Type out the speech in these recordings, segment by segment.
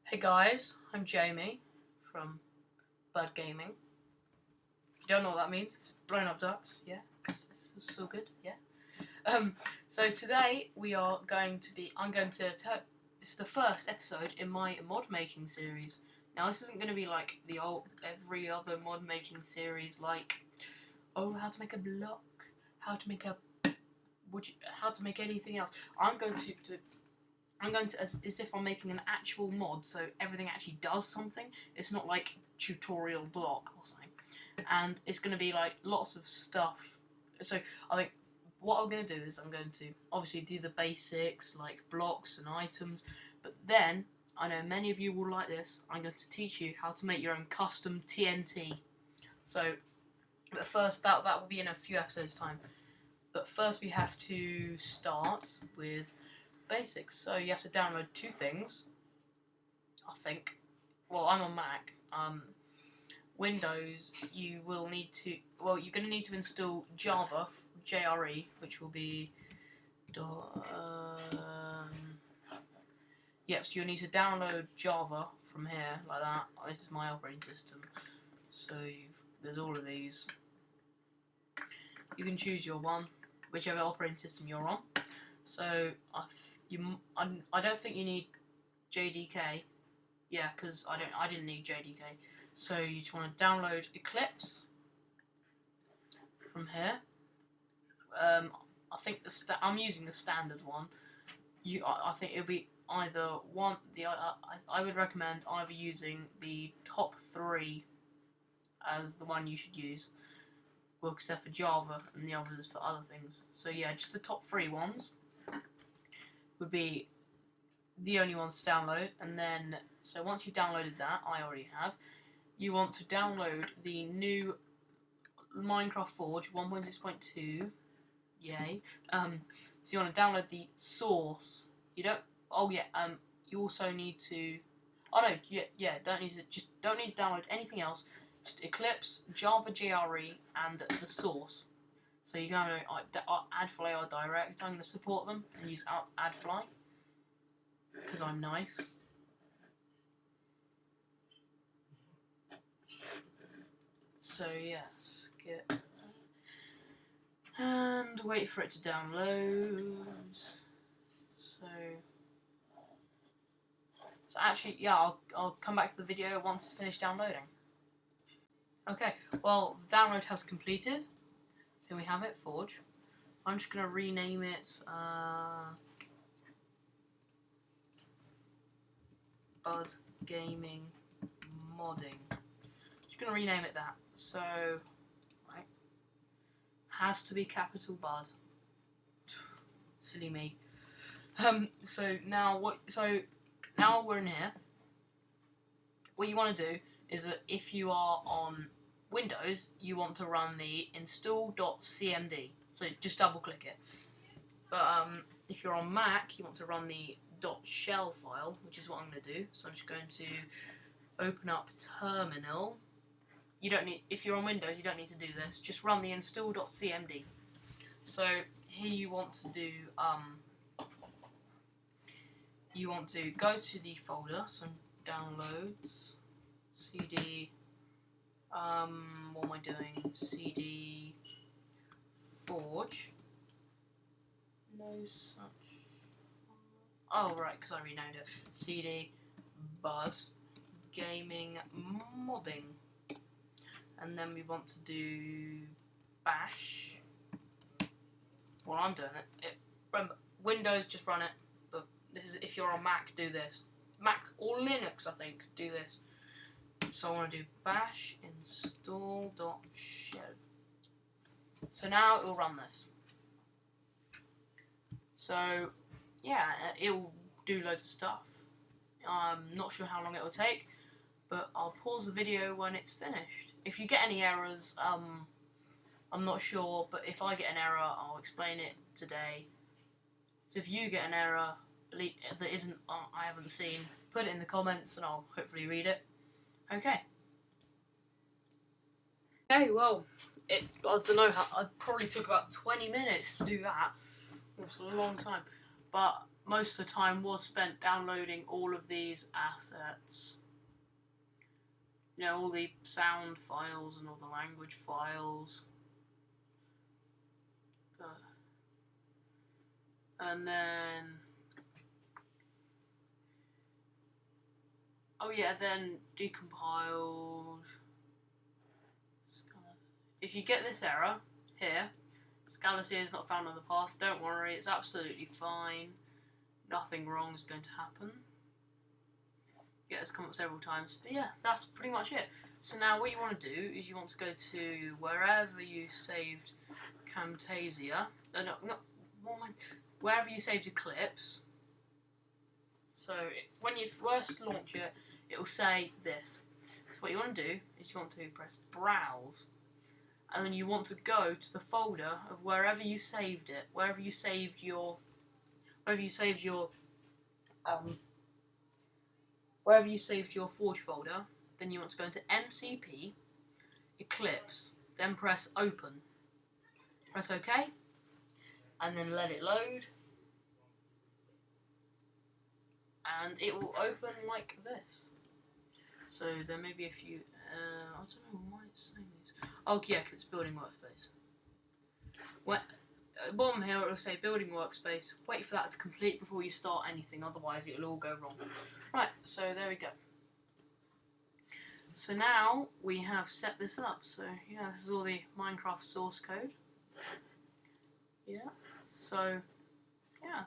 Hey guys, I'm Jamie from Bird Gaming. If you don't know what that means, it's blown up ducks. Yeah, it's so good. Yeah. So today I'm going to tell. It's the first episode in my mod making series. Now this isn't going to be like every other mod making series, like how to make a block, how to make anything else. I'm going to as if I'm making an actual mod, so everything actually does something. It's not like tutorial block or something. And it's going to be like lots of stuff. So I think what I'm going to do is I'm going to obviously do the basics like blocks and items, but then I know many of you will like this. I'm going to teach you how to make your own custom TNT. So but first that will be in a few episodes time. But first we have to start with basics. So you have to download two things, I think. Well, I'm on Mac. Windows, you're going to need to install Java, JRE, which will be yep, so you'll need to download Java from here, like that. This is my operating system. So there's all of these. You can choose your one, whichever operating system you're on. So I don't think you need JDK. Yeah, because I didn't need JDK. So you just want to download Eclipse from here. I think I'm using the standard one. I think it'll be either one. I would recommend either using the top 3 as the one you should use. Well, except for Java and the others for other things. So yeah, just the top 3 ones would be the only ones to download. And then, so once you've downloaded that, I already have, you want to download the new Minecraft Forge 1.6.2. Yay. So you want to download the source. You don't. Oh yeah. You also need to. Oh no. Yeah. Don't need to download anything else. Just Eclipse, Java JRE, and the source. So you can have AdFly or Direct. I'm going to support them and use AdFly because I'm nice. So yeah, skip and wait for it to download. So actually, yeah, I'll come back to the video once it's finished downloading. Okay, well, the download has completed. Here we have it, Forge. I'm just going to rename it Bud Gaming Modding. Just going to rename it that. So, right, has to be capital Bud. Silly me. So now we're in here. What you want to do is that if you are on Windows, you want to run the install.cmd. So just double click it. But if you're on Mac, you want to run the .shell file, which is what I'm going to do. So I'm just going to open up Terminal. You don't need, if you're on Windows, you don't need to do this. Just run the install.cmd. So here you want to do you want to go to the folder, so downloads, CD, what am I doing? CD Forge. No such. Oh right, because I renamed it. CD Bud Gaming Modding, and then we want to do bash. Well, I'm doing it. Remember, Windows, just run it. But this is if you're on Mac, do this. Mac or Linux, I think, do this. So I want to do bash install.shell. So now it will run this. So yeah, it will do loads of stuff. I'm not sure how long it will take, but I'll pause the video when it's finished. If you get any errors, I'm not sure, but if I get an error, I'll explain it today. So if you get an error that isn't I haven't seen, put it in the comments and I'll hopefully read it. Okay. Okay, well, I don't know, it probably took about 20 minutes to do that. It was a long time. But most of the time was spent downloading all of these assets. You know, all the sound files and all the language files. And then, oh yeah, then decompiled. If you get this error here, Scalus is not found on the path, don't worry, it's absolutely fine. Nothing wrong is going to happen. Yeah, it's come up several times. But yeah, that's pretty much it. So now what you want to do is you want to go to wherever you saved Camtasia. Wherever you saved Eclipse. So when you first launch it, it will say this. So what you want to do is you want to press Browse. And then you want to go to the folder of wherever you saved it, wherever you saved your Forge folder. Then you want to go into MCP, Eclipse, then press Open. Press OK, and then let it load, and it will open like this. So there may be a few. I don't know why it's saying these. Oh yeah, cause it's building workspace. At the bottom here it will say building workspace. Wait for that to complete before you start anything, otherwise it will all go wrong. Right, so there we go. So now we have set this up. So yeah, this is all the Minecraft source code. Yeah. So yeah.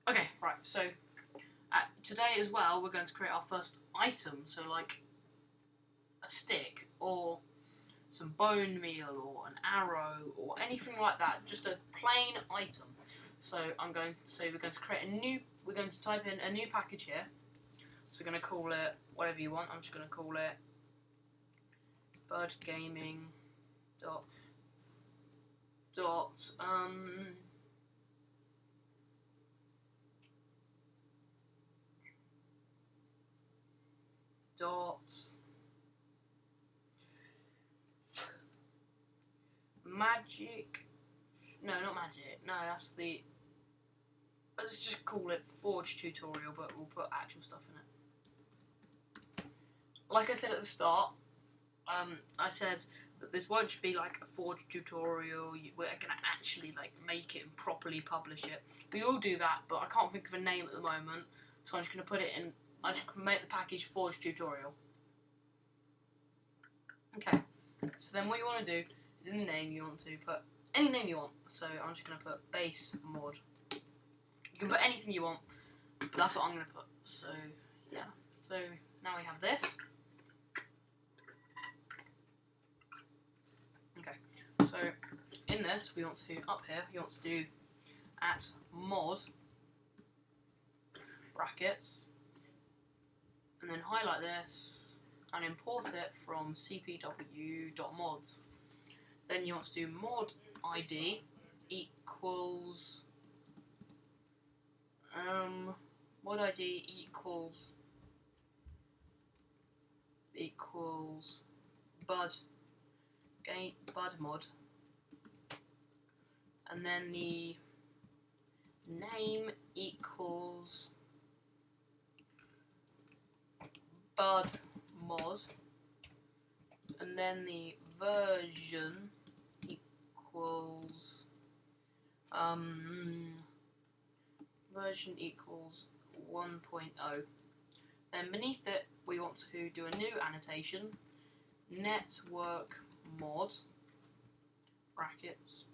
Okay, right, so today as well we're going to create our first item, so like a stick or some bone meal or an arrow or anything like that, just a plain item. So we're going to type in a new package here, so we're going to call it whatever you want. I'm just going to call it birdgaming dot magic. No, not magic. No, that's the. Let's just call it Forge tutorial, but we'll put actual stuff in it. Like I said at the start, I said that this won't just be like a Forge tutorial. We're gonna actually like make it and properly publish it. We will do that, but I can't think of a name at the moment, so I'm just gonna put it in. I just make the package Forge tutorial. Okay. So then what you want to do is in the name you want to put any name you want. So I'm just gonna put base mod. You can put anything you want, but that's what I'm going to put. So, yeah. So, now we have this. Okay. So, in this, we want to, up here, we want to do @mod brackets, and then highlight this, and import it from cpw.mods. Then you want to do mod ID equals mod ID equals bud mod, and then the name equals bud mod, and then the version equals 1.0. Then beneath it we want to do a new annotation, network mod brackets,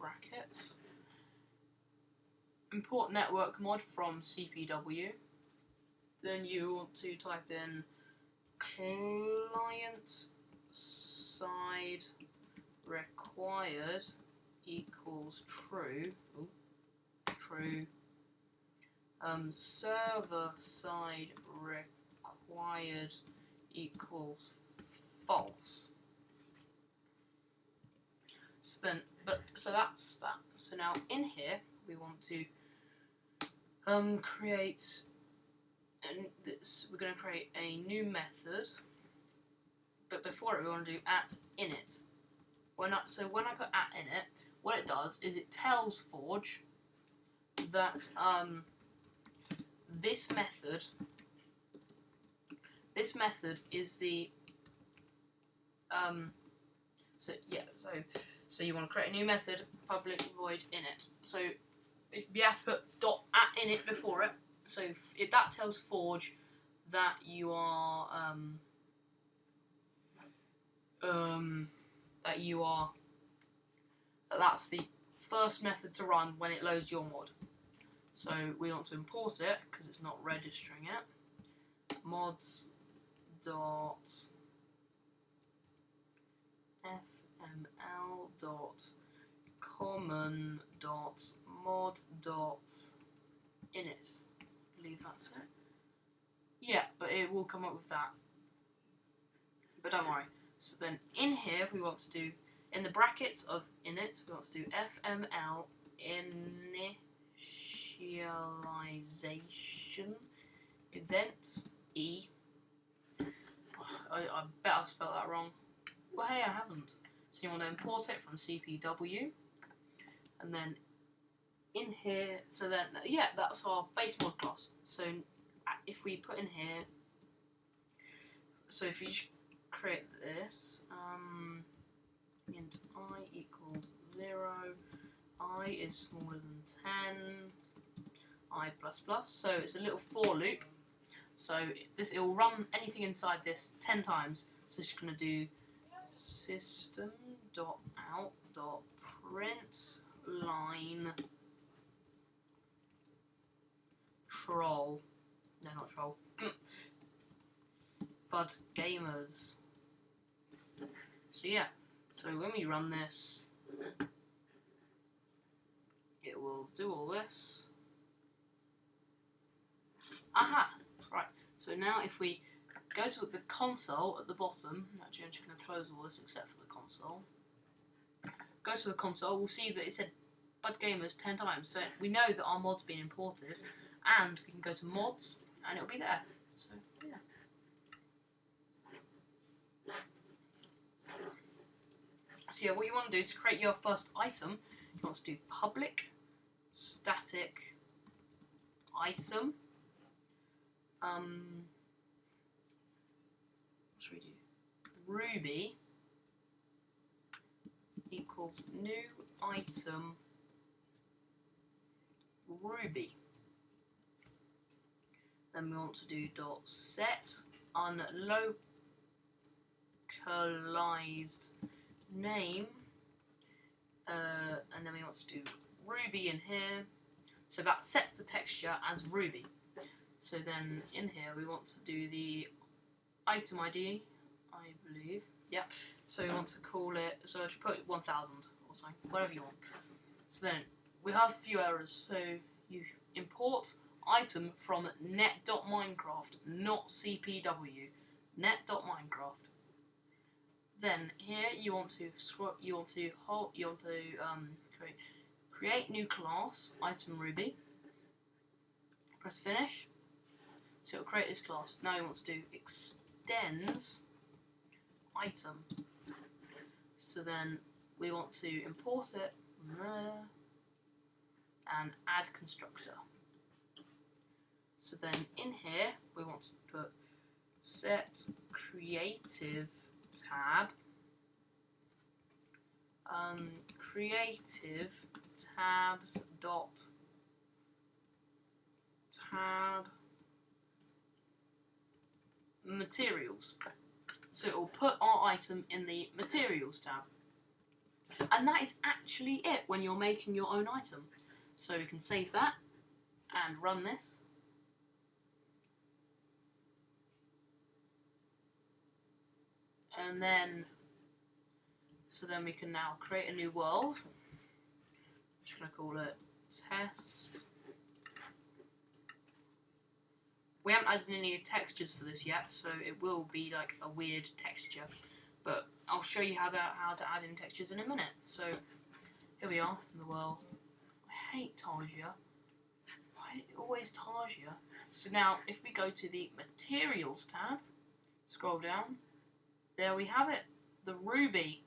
import network mod from CPW. Then you want to type in client side required equals true. Server side required equals false. So that's that. So now in here we want to create, and we're going to create a new method. But before it, we want to do @init. when I put at in it, what it does is it tells Forge that this method is the so you want to create a new method, public void init. So if you have to put dot at init before it, so if that tells Forge that you are that's the first method to run when it loads your mod. So we want to import it because it's not registering it. Mods dot fml dot common dot mod dot init. I believe that's it. Yeah, but it will come up with that. But don't worry. So then in here we want to do, in the brackets of init, we want to do fml initialization event e. I bet I've spelled that wrong. Well, hey, I haven't. So you want to import it from CPW, and then in here, so then, yeah, that's our base mod class. So if we put in here, so if you create this, int I equals 0, I is smaller than 10, I plus plus, so it's a little for loop. So it will run anything inside this 10 times. So it's going to do system.out.println troll. No, not troll. Bud gamers. So yeah. So when we run this, it will do all this. Aha! Right. So now if we go to the console at the bottom, actually I'm just going to close all this except for the console. Go to the console, we'll see that it said Bud Gamers 10 times. So we know that our mod's been imported, and we can go to mods, and it'll be there. So yeah. So yeah, what you want to do to create your first item, you want to do public static item. What should we do? Ruby equals new item Ruby. Then we want to do dot set unlocalized name, and then we want to do Ruby in here. So that sets the texture as Ruby. So then in here we want to do the item ID, I believe. Yeah. So we want to call it, so I should put 1000 or something, whatever you want. So then we have a few errors. So you import item from net.minecraft, not CPW. Net.minecraft. Then here you want to create new class item Ruby. Press finish. So it'll create this class. Now you want to do extends item. So then we want to import it from there and add constructor. So then in here we want to put set creative tab, creative tabs dot tab materials. So it will put our item in the materials tab. And that is actually it when you're making your own item. So we can save that and run this. And then, so then we can now create a new world. I'm just going to call it test. We haven't added any textures for this yet, so it will be like a weird texture. But I'll show you how to add in textures in a minute. So here we are in the world. I hate Targia. Why always Targia? So now if we go to the materials tab, scroll down, there we have it, the Ruby.